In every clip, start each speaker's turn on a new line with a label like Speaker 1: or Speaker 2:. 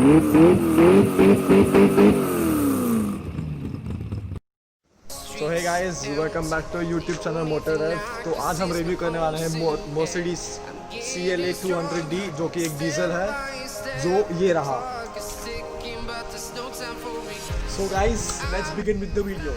Speaker 1: So hey guys, welcome back to YouTube channel Motor Rev। तो आज हम review करने वाले हैं Mercedes CLA 200D जो कि एक डीजल है, जो ये रहा। So guys, let's begin with the video।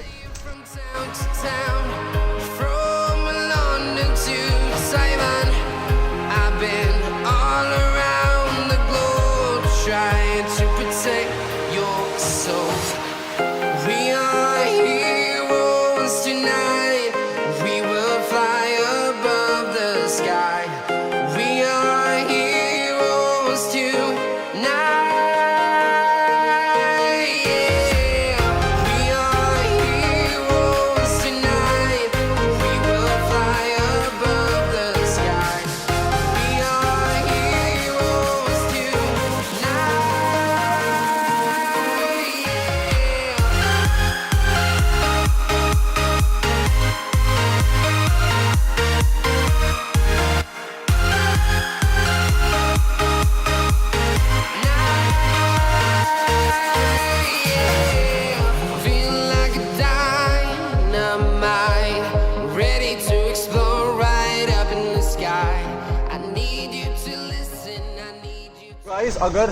Speaker 1: Guys, अगर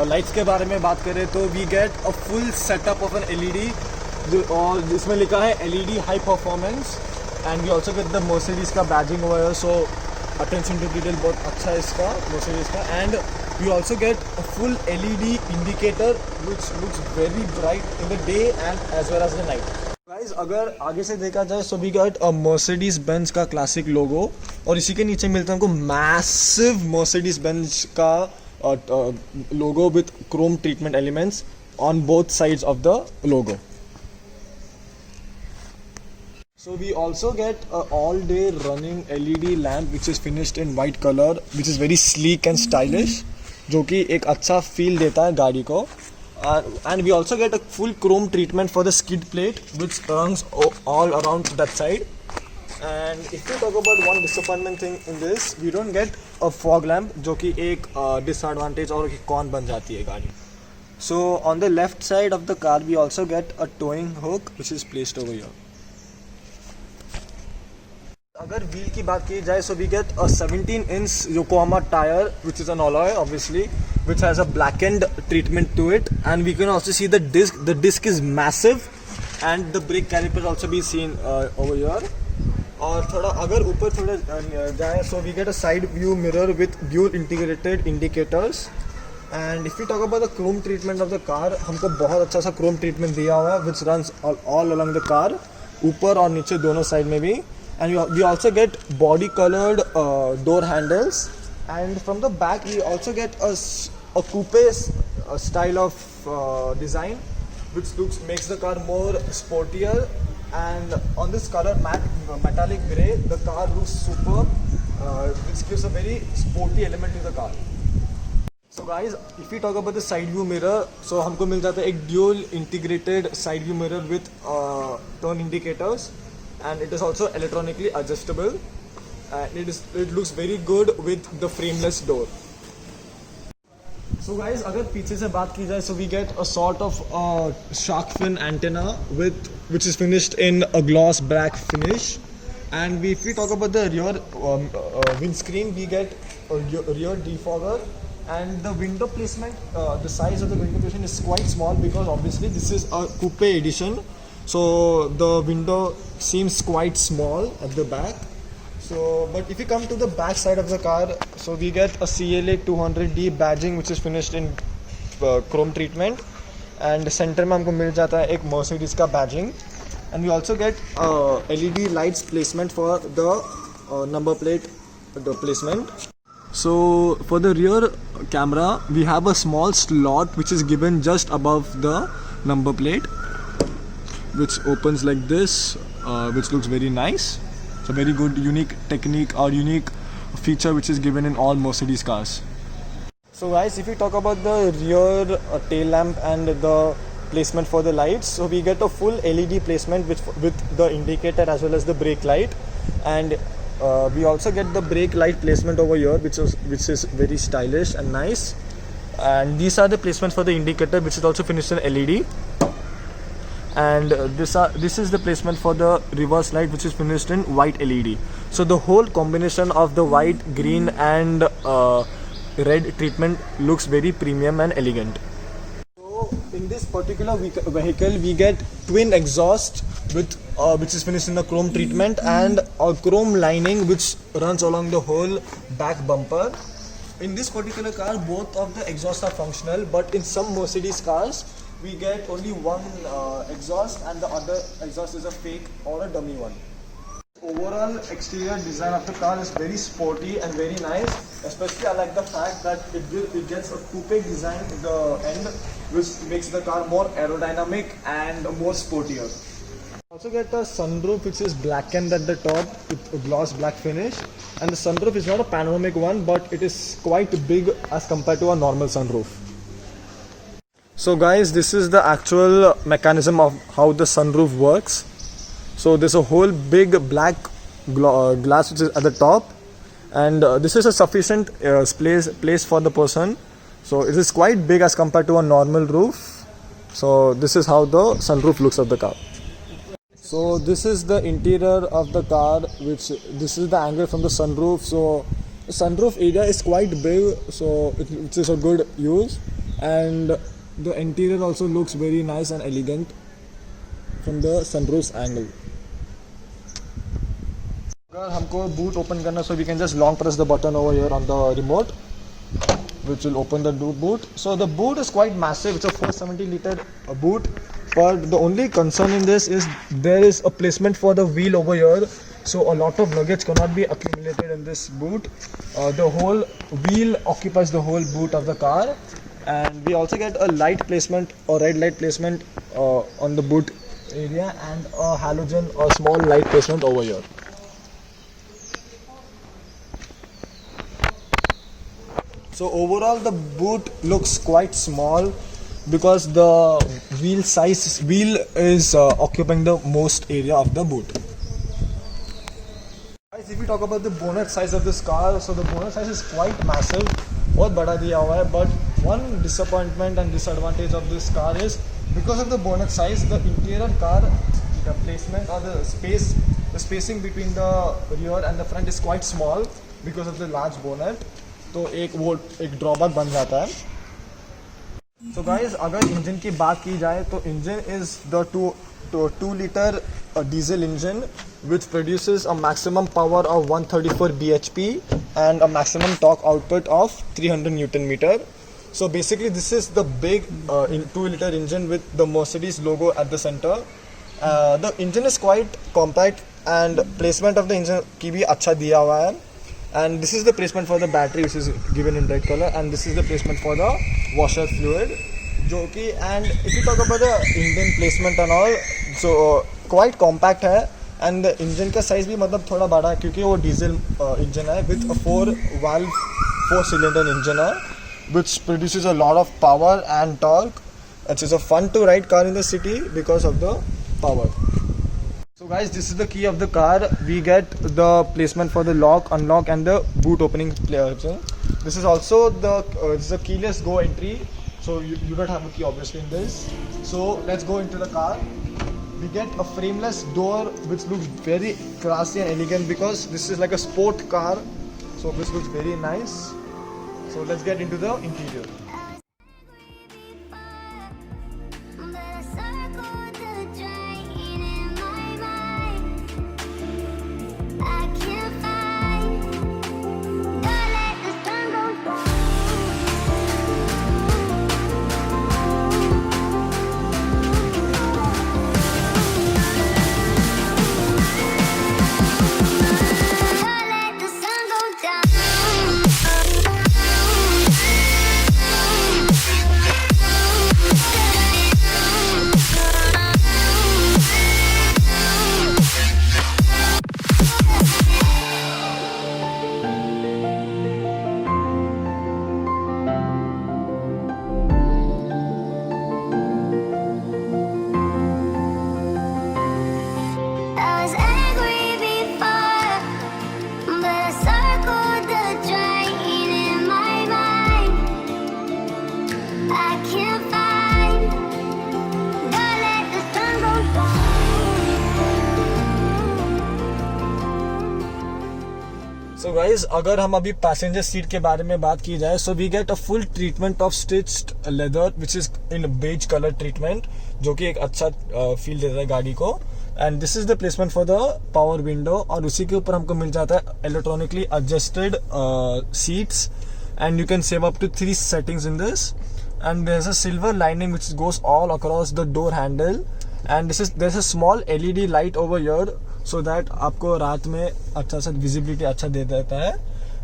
Speaker 1: लाइट्स के बारे में बात करें तो we get a full setup of an LED और जिसमें लिखा है LED high performance and we also get the Mercedes का badging over. So attention to detail बहुत अच्छा है इसका मर्सिडीज का। And we also get a full LED indicator which looks very bright in the day and as well as the night. Guys, अगर आगे से देखा जाए so we get a Mercedes Benz का क्लासिक लोगो और इसी के नीचे मिलता है हमको मैसिव मर्सिडीज बेंज का logo with chrome treatment elements on both sides of the logo. So we also get a all day running LED lamp which is finished in white color which is very sleek and stylish, जो कि एक अच्छा feel देता है गाड़ी को। And we also get a full chrome treatment for the skid plate which runs all around that side. And if you talk about one disappointment thing in this, we don't get a fog lamp, जो कि एक disadvantage और एक con बन जाती है गाड़ी। So on the left side of the car, we also get a towing hook which is placed over here. अगर wheel की बात की जाए, so we get a 17-inch Yokohama tire which is an alloy obviously, which has a blackened treatment to it, and we can also see the disc. The disc is massive, and the brake caliper also be seen over here. और थोड़ा अगर ऊपर थोड़ा जाए so we get a side view mirror with dual integrated indicators. And if you talk about the chrome treatment of the car, हमको बहुत अच्छा सा क्रोम ट्रीटमेंट दिया हुआ है which runs all along the car, ऊपर और नीचे दोनों साइड में भी। And we also get body coloured door handles and from the back we also get a coupe style of design which makes the car more sportier, and on this color metallic grey the car looks superb, which gives a very sporty element to the car. So guys, if we talk about the side view mirror, so हमको मिल जाता है एक dual integrated side view mirror with turn indicators, and it is also electronically adjustable, and it looks very good with the frameless door. So guys, अगर पीछे से बात की जाए so we get a sort of shark fin antenna which is finished in a gloss black finish, and if we talk about the rear windscreen, we get a rear defogger, and the window placement, the size of the window placement is quite small because obviously this is a coupe edition, so the window seems quite small at the back. So, but if you come to the back side of the car, so we get a CLA 200D badging which is finished in chrome treatment, and center में हमको मिल जाता है एक Mercedes का badging, and we also get LED lights placement for the number plate placement. So for the rear camera, we have a small slot which is given just above the number plate, which opens like this, which looks very nice. It's a very good unique technique or unique feature which is given in all Mercedes cars. So guys, if we talk about the rear tail lamp and the placement for the lights, so we get a full LED placement with the indicator as well as the brake light, and we also get the brake light placement over here which is very stylish and nice. And these are the placements for the indicator, which is also finished in LED. And this is the placement for the reverse light, which is finished in white LED. So the whole combination of the white, green and red treatment looks very premium and elegant. So in this particular vehicle we get twin exhaust with which is finished in a chrome treatment, and a chrome lining which runs along the whole back bumper. In this particular car both of the exhausts are functional, but in some Mercedes cars we get only one exhaust and the other exhaust is a fake or a dummy one. Overall exterior design of the car is very sporty and very nice. Especially I like the fact that it gets a coupe design at the end, which makes the car more aerodynamic and more sportier. Also get a sunroof which is blackened at the top with a gloss black finish, and the sunroof is not a panoramic one, but it is quite big as compared to a normal sunroof. So guys, this is the actual mechanism of how the sunroof works. So there's a whole big black glass which is at the top, and this is a sufficient place for the person. So it is quite big as compared to a normal roof. So this is how the sunroof looks of the car. So this is the interior of the car, this is the angle from the sunroof. So the sunroof area is quite big, so it is a good use, and the interior also looks very nice and elegant from the sunroof's angle. अगर हमको boot open करना, so we can just long press the button over here on the remote, which will open the boot. So the boot is quite massive. It's a 470 liter boot, but the only concern in this is there is a placement for the wheel over here. So a lot of luggage cannot be accumulated in this boot. The whole wheel occupies the whole boot of the car, and we also get a light placement or red light placement on the boot area, and a halogen or small light placement over here. So overall the boot looks quite small because the wheel is occupying the most area of the boot. Guys, if we talk about the bonnet size of this car, so the bonnet size is quite massive, बहुत बड़ा दिया हुआ है. But one disappointment and disadvantage of this car is because of the bonnet size, the interior car, the placement or the spacing between the rear and the front is quite small because of the large bonnet. तो एक drawback बन जाता है. So guys, अगर engine की बात की जाए तो engine is the 2 liter diesel engine which produces a maximum power of 134 bhp and a maximum torque output of 300 Newton meter. So basically this is the big 2 liter engine with the Mercedes logo at the center. The engine is quite compact and placement of the engine की भी अच्छा दिया हुआ है. And this is the placement for the battery, which is given in red color, and this is the placement for the washer fluid. And if you talk about the engine placement and all, so quite compact है, and the engine का size भी मतलब थोड़ा बड़ा है क्योंकि वो diesel engine है with a 4-cylinder engine है, which produces a lot of power and torque. It is a fun to ride car in the city because of the power. So guys, this is the key of the car. We get the placement for the lock, unlock and the boot opening. This is also this is a keyless go entry. So you don't have a key obviously in this. So let's go into the car. We get a frameless door which looks very classy and elegant because this is like a sport car. So this looks very nice. So let's get into the interior.
Speaker 2: I can't find. Don't let the sun go down.
Speaker 1: So guys, अगर हम अभी passenger seat के बारे में बात की जाए, so we get a full treatment of stitched leather which is in beige color treatment, जो कि एक अच्छा फील देता है गाड़ी को. And this is the placement for the power window, और उसी के ऊपर हमको मिल जाता है electronically adjusted seats, and you can save up to 3 settings in this. And there's a silver lining which goes all across the door handle, and there's a small LED light over here so that आपको रात में अच्छा सा visibility अच्छा दे देता है.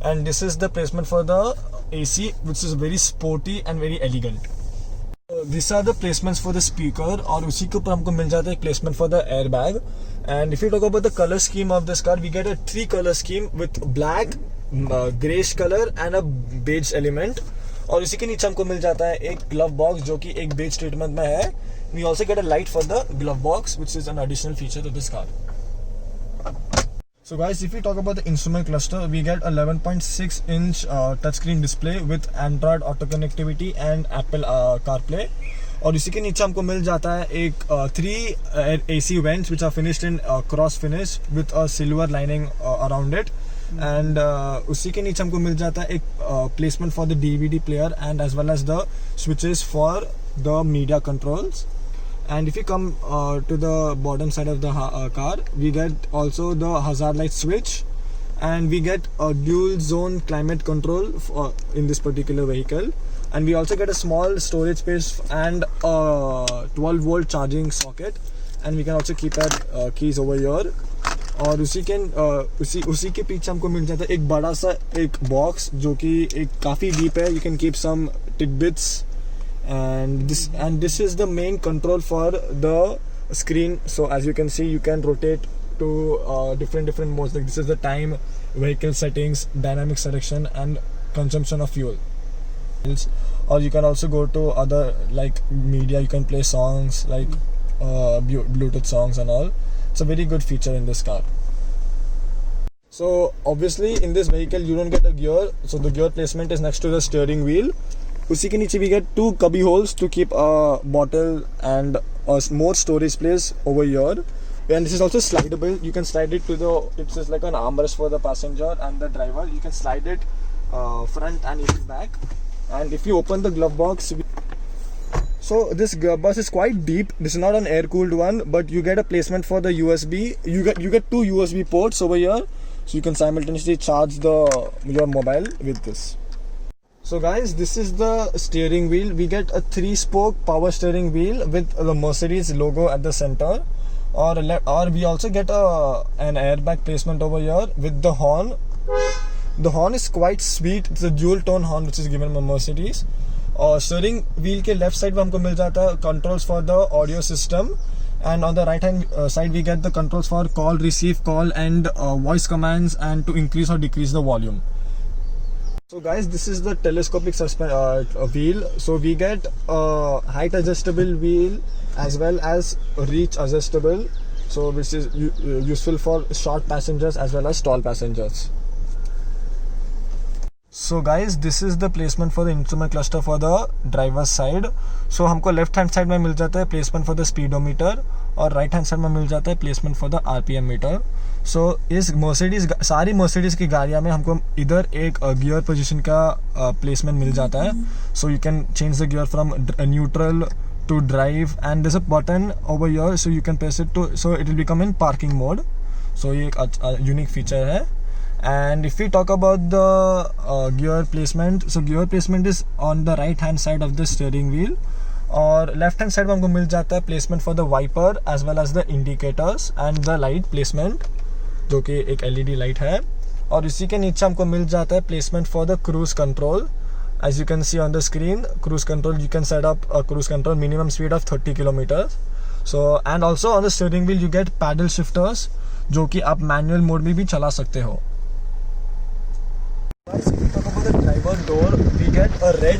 Speaker 1: And this is the placement for the AC which is very sporty and very elegant. These are the placements for the speaker, और उसी के ऊपर हमको मिल जाता है placement for the airbag. And if you talk about the color scheme of this car, we get a 3 color scheme with black, grayish color and a beige element. और इसी के नीचे हमको मिल जाता है एक ग्लव बॉक्स जो कि एक बेज ट्रीटमेंट में है. We also get a light for the glove box which is an additional feature to this car. So guys, if we talk about the instrument cluster, we get 11.6 inch touchscreen display with Android auto connectivity and Apple CarPlay. और इसी के नीचे हमको मिल जाता है एक 3 AC vents which are finished in cross finish with a silver lining around it. And उसी के नीचे हमको मिल जाता है एक placement for the DVD player and as well as the switches for the media controls. And if you come to the bottom side of the car, we get also the hazard light switch, and we get a dual zone climate control in this particular vehicle. And we also get a small storage space and a 12-volt charging socket, and we can also keep our keys over here. और उसी के पीछे हमको मिल जाता है एक बड़ा सा एक बॉक्स जो कि एक काफ़ी डीप है. You can keep some tidbits. And this is the main control for the screen. So as you can see, you can rotate to different modes. Like this is the time, vehicle settings, dynamic selection, and consumption of fuel. Or you can also go to other like media. You can play songs like Bluetooth songs and all. It's a very good feature in this car. So obviously in this vehicle you don't get a gear, so the gear placement is next to the steering wheel. उसी के नीचे we get 2 cubby holes to keep a bottle and more storage place over here. And this is also slidable. You can slide it to the, it's just like an armrest for the passenger and the driver. You can slide it front and even back. And if you open the glove box, so this glove box is quite deep. This is not an air cooled one, but you get a placement for the USB. You get 2 USB ports over here, so you can simultaneously charge your mobile with this. So guys, this is the steering wheel. We get a 3-spoke power steering wheel with the Mercedes logo at the center, or we also get an airbag placement over here with the horn. The horn is quite sweet. It's a dual tone horn which is given by Mercedes. और steering wheel के left side में हमको मिल जाता है controls for the audio system, and on the right hand side we get the controls for call, receive call, and voice commands, and to increase or decrease the volume. So guys, this is the telescopic wheel. So we get a height adjustable wheel as well as reach adjustable, so which is useful for short passengers as well as tall passengers. So guys, this is the placement for the instrument cluster for the driver's side. So हमको left hand side में मिल जाता है placement for the speedometer, और right hand side में मिल जाता है placement for the RPM meter. So इस सारी मर्सिडीज की गाड़ियाँ में हमको इधर एक गियर पोजीशन का प्लेसमेंट मिल जाता है. So you can change the gear from neutral to drive, and there is a button over here, so you can press it to, so it will become in parking mode. So ये एक unique feature है. And if we talk about the gear placement, so gear placement is on the right hand side of the steering wheel, और left hand side में हमको मिल जाता है placement for the wiper as well as the indicators and the light placement, जो कि एक LED light है. और इसी के नीचे हमको मिल जाता है placement for the cruise control. As you can see on the screen, cruise control, you can set up cruise control minimum speed of 30 kilometre. So and also on the steering wheel you get paddle shifters, जो कि आप manual mode में भी चला सकते हो. If we talk about the driver door, we get a red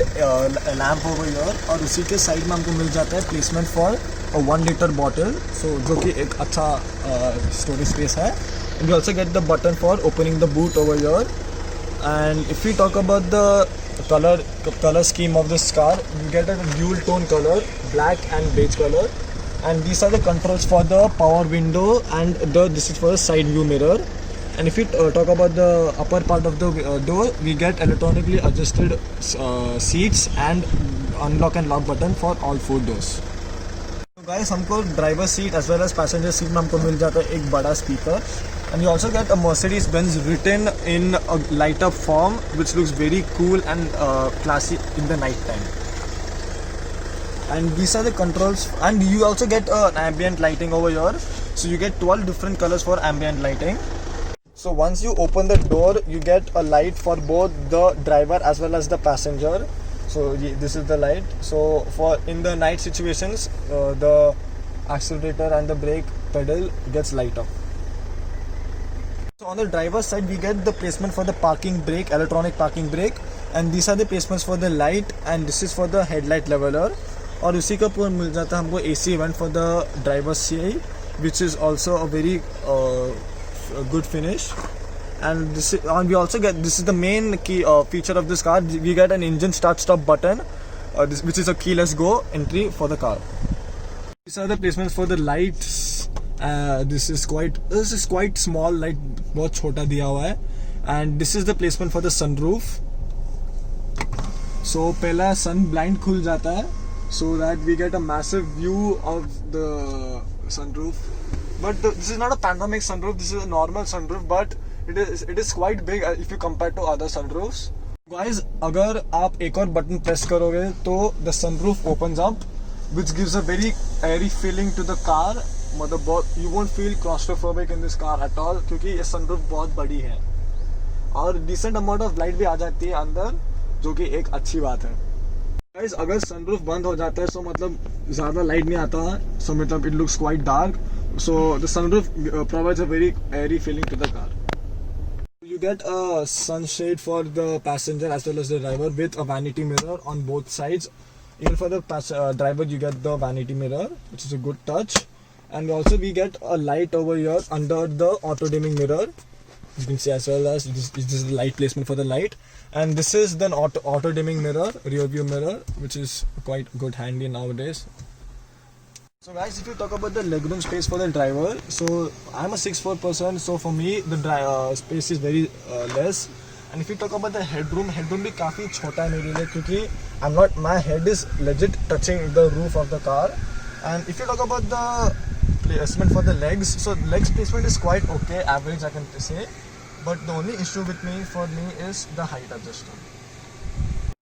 Speaker 1: lamp over here, और उसी के साइड में हमको मिल जाता है प्लेसमेंट फॉर 1 liter बॉटल, सो जो कि एक अच्छा स्टोरेज स्पेस है. We also get the button for opening the boot over here. And if we talk about the color scheme of this car. You get a dual tone color, black and beige color, and these are the controls for the power window, and this is for the side view mirror. And if we talk about the upper part of the door, we get electronically adjusted seats and unlock and lock button for all 4 doors. So guys, हमको driver seat as well as passenger seat में हमको मिल जाता है एक बड़ा speaker, and you also get a Mercedes-Benz written in a light up form, which looks very cool and classy in the night time. And these are the controls, and you also get an ambient lighting over here. So you get 12 different colors for ambient lighting. So once you open the door, you get a light for both the driver as well as the passenger. So this is the light. So for in the night situations, the accelerator and the brake pedal gets light up. So on the driver's side, we get the placement for the parking brake, electronic parking brake, and these are the placements for the light, and this is for the headlight leveler. और उसी का पूरा मिल जाता है हमको AC vent for the driver's side, which is also a very good finish. And we also get, this is the main key feature of this car. We get an engine start stop button, which is a keyless go entry for the car. These are the placements for the lights. This is quite small light, बहुत छोटा दिया हुआ है. And this is the placement for the sunroof. So पहला sun blind खुल जाता है, so that we get a massive view of the sunroof. But this is not a panoramic sunroof. This is a normal sunroof, but it is quite big if you compare to other sunroofs. Guys, अगर आप एक और button press करोगे तो the sunroof opens up, which gives a very airy feeling to the car. मतलब you won't feel claustrophobic in this car at all, क्योंकि ये sunroof बहुत बड़ी है और decent amount of light भी आ जाती है अंदर, जो कि एक अच्छी बात है. Guys, अगर sunroof बंद हो जाता है तो मतलब ज़्यादा light नहीं आता, so मतलब it looks quite dark. So the sunroof provides a very airy feeling to the car. You get a sunshade for the passenger as well as the driver with a vanity mirror on both sides. Even for the driver, you get the vanity mirror, which is a good touch. And also we get a light over here under the auto dimming mirror. You can see as well as this is the light placement for the light. And this is the auto dimming mirror, rear view mirror, which is quite good handy nowadays. So guys, if you talk about the legroom space for the driver, so I'm a 6'4" person, so for me the space is very less. And if you talk about the headroom भी काफ़ी छोटा है मेरे लिए, क्योंकि my head is legit touching the roof of the car. And if you talk about the placement for the legs, so legs placement is quite okay, average I can say. But the only issue with for me is the height adjuster.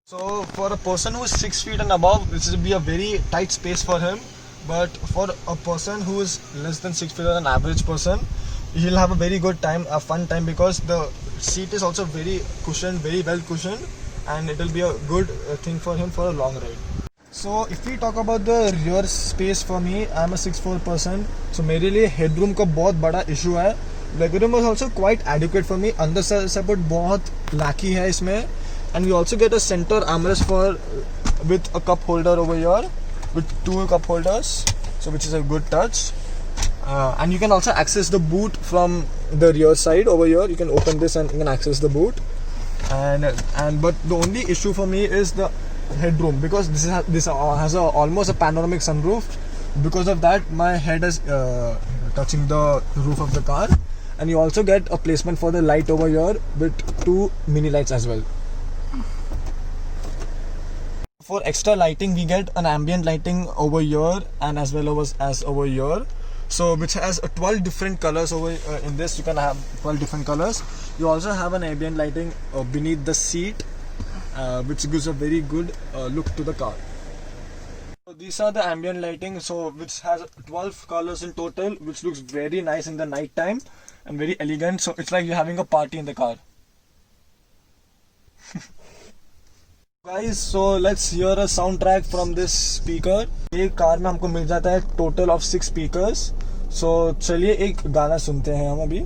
Speaker 1: So for a person who is 6 feet and above, this will be a very tight space for him. But for a person who is less than 6 feet, an average person, he'll have a very good time, a fun time, because the seat is also very cushioned, very well cushioned, and it will be a good thing for him for a long ride. So if we talk about the rear space, for me, I'm a 6'4" person, so मेरे लिए headroom का बहुत बड़ा issue है. Legroom is also quite adequate for me. अंदर से support बहुत lacky है इसमें, and we also get a center armrest with a cup holder over here, with 2 cup holders, so which is a good touch. And you can also access the boot from the rear side over here. You can open this and you can access the boot. But the only issue for me is the headroom, because this has almost a panoramic sunroof. Because of that, my head is touching the roof of the car. And you also get a placement for the light over here with 2 mini lights as well. For extra lighting, we get an ambient lighting over here and as well as over here. So which has 12 different colors over in this. You can have 12 different colors. You also have an ambient lighting beneath the seat, which gives a very good look to the car. So these are the ambient lighting, so which has 12 colors in total, which looks very nice in the night time and very elegant. So it's like you're having a party in the car. Guys, so let's hear a soundtrack from this speaker. एक car में हमको मिल जाता है total of 6 speakers. So चलिए एक गाना सुनते हैं हम अभी.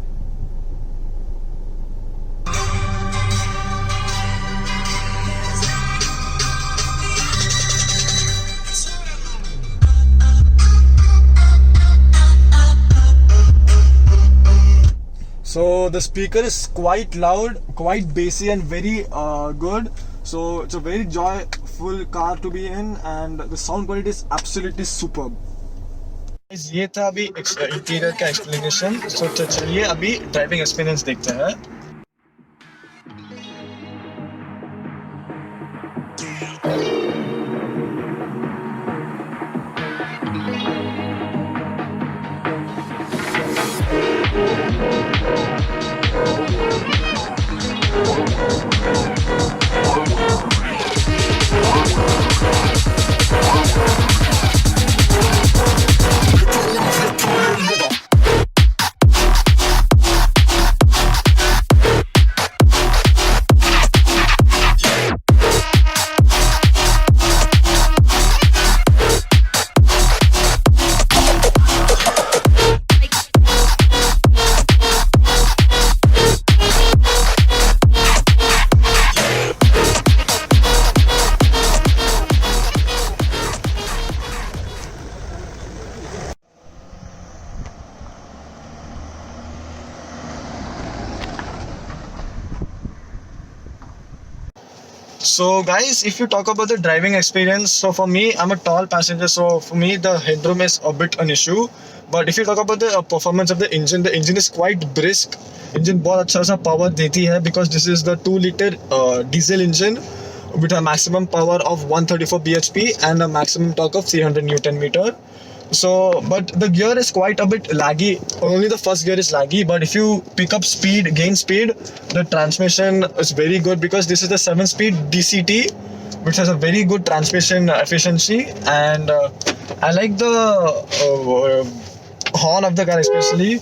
Speaker 1: So the speaker is quite loud, quite bassy and very good. So it's a very joyful car to be in, and the sound quality is absolutely superb. Guys, ये था अभी इंटीरियर का एक्सप्लेनेशन. सो चलिए अभी ड्राइविंग एक्सपीरियंस देखते हैं. So guys, if you talk about the driving experience, so for me, I'm a tall passenger, so for me the headroom is a bit an issue. But if you talk about the performance of the engine is quite brisk. Engine बहुत अच्छा सा power देती है, because this is the 2-liter diesel engine with a maximum power of 134 bhp and a maximum torque of 300 Newton meter. So, but the gear is quite a bit laggy. Only the first gear is laggy, but if you pick up speed, gain speed, the transmission is very good, because this is the 7-speed DCT, which has a very good transmission efficiency. And I like the horn of the car especially.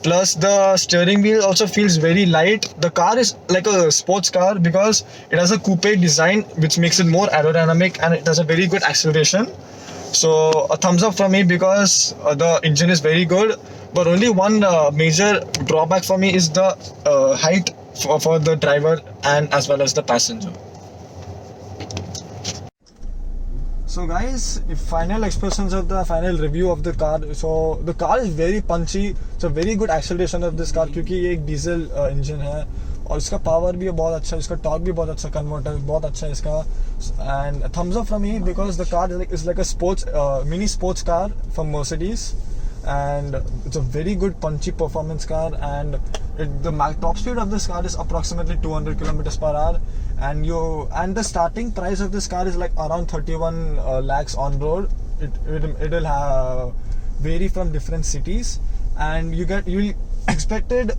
Speaker 1: Plus the steering wheel also feels very light. The car is like a sports car because it has a coupe design, which makes it more aerodynamic, and it has a very good acceleration. So a thumbs up for me, because the engine is very good. But only one major drawback for me is the height for the driver and as well as the passenger. So guys, if final expressions of the final review of the car. So the car is very punchy. It's a very good acceleration of this car, क्योंकि ये एक diesel engine है और इसका power भी बहुत अच्छा है, इसका टॉर्क भी बहुत अच्छा, कन्वर्टर बहुत अच्छा है इसका. And thumbs up from me, because the car is like a sports mini sports car from Mercedes, and it's a very good punchy performance car. And the top speed of this car is approximately 200 kilometers per hour. And the starting price of this car is like around 31 lakhs on road. It'll vary from different cities, and you'll expected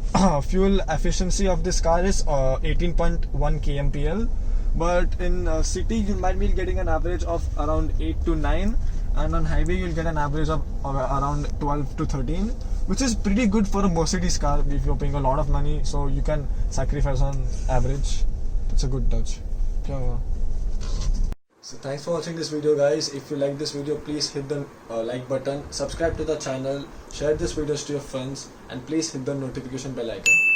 Speaker 1: fuel efficiency of this car is 18.1 kmpl. But in city you might be getting an average of around 8 to 9, and on highway you'll get an average of around 12 to 13, which is pretty good for a Mercedes car if you're paying a lot of money, so you can sacrifice on average. It's a good touch. So thanks for watching this video, guys. If you like this video, please hit the like button, subscribe to the channel, share this videos to your friends, and please hit the notification bell icon.